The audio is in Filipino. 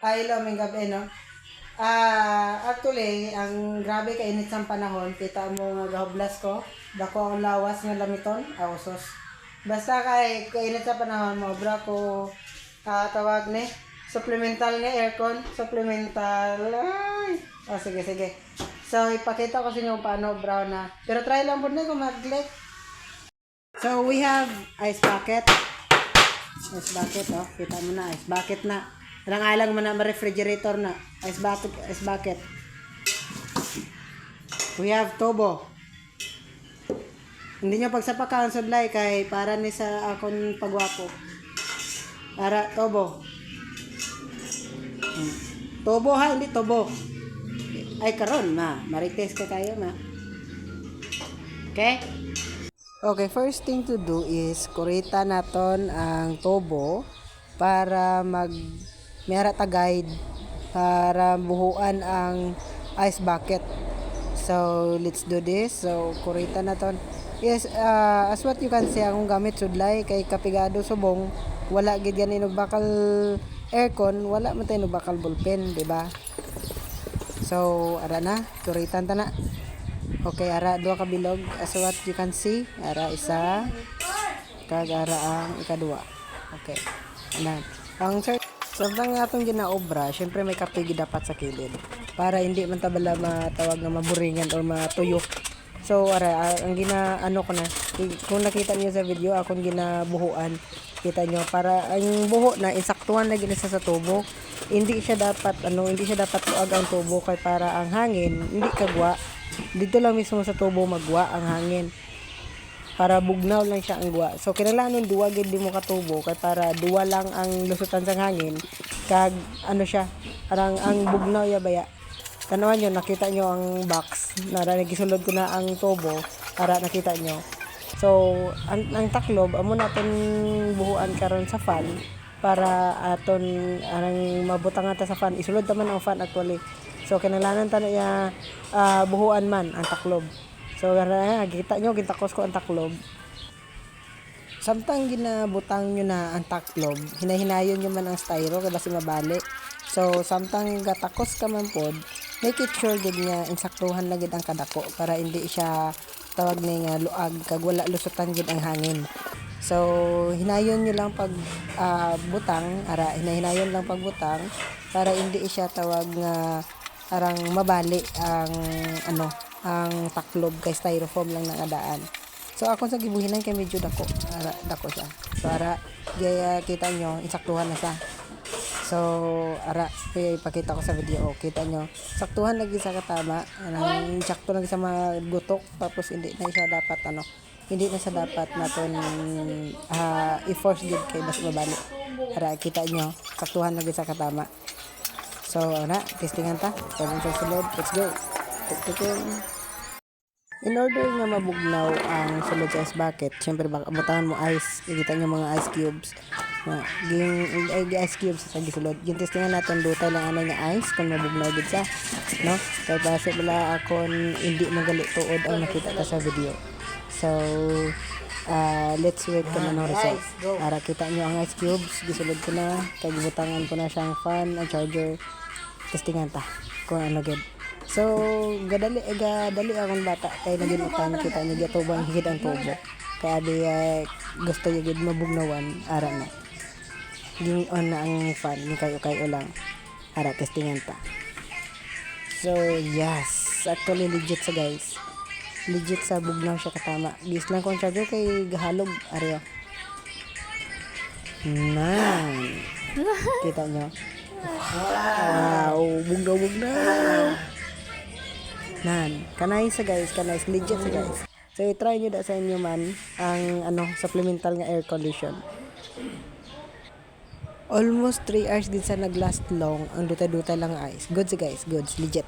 Hello, may gabi, no? Actually, ang grabe kainit sa panahon, kita mo nga gahublas ko, dako ang lawas nga lamiton, ausos. Basta kay kainit sa panahon mo, bra ko tawag ni supplemental ni aircon, supplemental. Ay. Oh, sige, sige. So, ipakita ko sa inyo kung paano brown na. Pero try lang po na kung mag-click. So, we have ice bucket. Ice bucket, oh. Kita mo na, ice bucket na. Alang-alang mo na ma-refrigerator na. Ice bucket, ice bucket. We have tubo. Hindi nyo pagsapakan sudlay kay para ni sa akong pagwapo. Para tubo. Tubo ha, hindi tubo. Ay karon ma, marites ka kayo ma. Okay? Okay, first thing to do is kurita naton ang tubo para mayara ta guide para buhuan ang ice bucket. So, let's do this. So, kurita naton. Yes, as what you can see, akong gamit sudlay kay kapigado subong, wala gid yan bakal aircon, wala man tayo bakal ballpen, di ba? So, ara na, kuritan ta na. Okay, ara duha ka bilog as what you can see. Ara isa, kag ara ang ikadua. Okay. Anan. Ang sabang nga atong ginaobra, syempre may kartigi dapat sa kilid para hindi man tabala matawag na maburingan or matuyok. So ara ang ano ko na kung nakita niyo sa video akong ginabuhuan, kita niyo para ang buho na insaktuhan na ginisa sa tubo. Hindi siya dapat tuag ang tubo kay para ang hangin hindi kagwa. Dito lang mismo sa tubo magwa ang hangin. Para bugnaw lang siya ang guwa. So kinahanglan duwa gid di mo katubo kay para duwa lang ang lusutan sa hangin kag ano siya arang ang bugnaw ya baya. Tanawan nyo, nakita nyo ang box na nagisulod ko na ang tubo para nakita nyo. So ang taklob amo natin buhuan karon sa fan para aton anang mabutangan ta sa fan. Isulod ta man ang fan actually. So kinahanglan ta na buhuan man ang taklob. So, kita nyo, gintakos ko ang taklob. Samtang ginabutang nyo na ang taklob, hinahinayon nyo man ang styro, kaya basi mabali. So, samtang gatakos ka man pod, make it sure gid nga insaktuhan na gid ang kadako para hindi siya tawag ni nga luag, kag wala lusutan gid ang hangin. So, hinayon nyo lang pag butang, hinahinayon lang pag butang, para hindi siya tawag nga arang mabali ang ang taklob kay styrofoam lang nangadaan. So ako sa gibuhinan kay medyo dako siya. So ara gaya kita nyo insaktuhan na sa. So ara kaya ipakita ko sa video. Kita nyo saktuhan lagi sa katama anang sakto lang sa magutok tapos hindi na siya dapat hindi na siya dapat naton i-force gid kay bas mabali. Ara kita nyo saktuhan lagi sa katama. So ana testingan ta. Kung sa sulod, let's go. In order nga mabugnaw ang sulod sa ice bucket, syempre butangan mo ice, ikita nyo mga ice cubes. Ice cubes sa gisulod. Yung testingan natin dutay lang nga ice kung mabugnaw gid sa, no? Kaya base bala akon hindi magali tuod ang nakita ta sa video. So let's wait ko na ng result. Para kita nyo ang ice cubes, gisulod ko na, kaya gibutangan ko na siyang fan, ang charger. Testingan ta kung ano gid. So, gadali akong bata kay naginutan kita niya gatubang higit ang tubo. Kaya di gusto niya gid mabugnawan ara na. Ging on na ang fan ni kayo lang. Ara testingan ta. So, yes, actually legit sa guys. Legit sa bugnaw siya katama. Gis lang kong charger kay gahalog aryo. Nan. Kita nyo. Wow, bugnaw. Nan, kanay sa guys, legit sa guys. So i-try nyo da sa inyo man ang supplemental nga air condition. Almost 3 hours din sa naglast long ang dutay-dutay lang ice. Goods guys, goods, legit.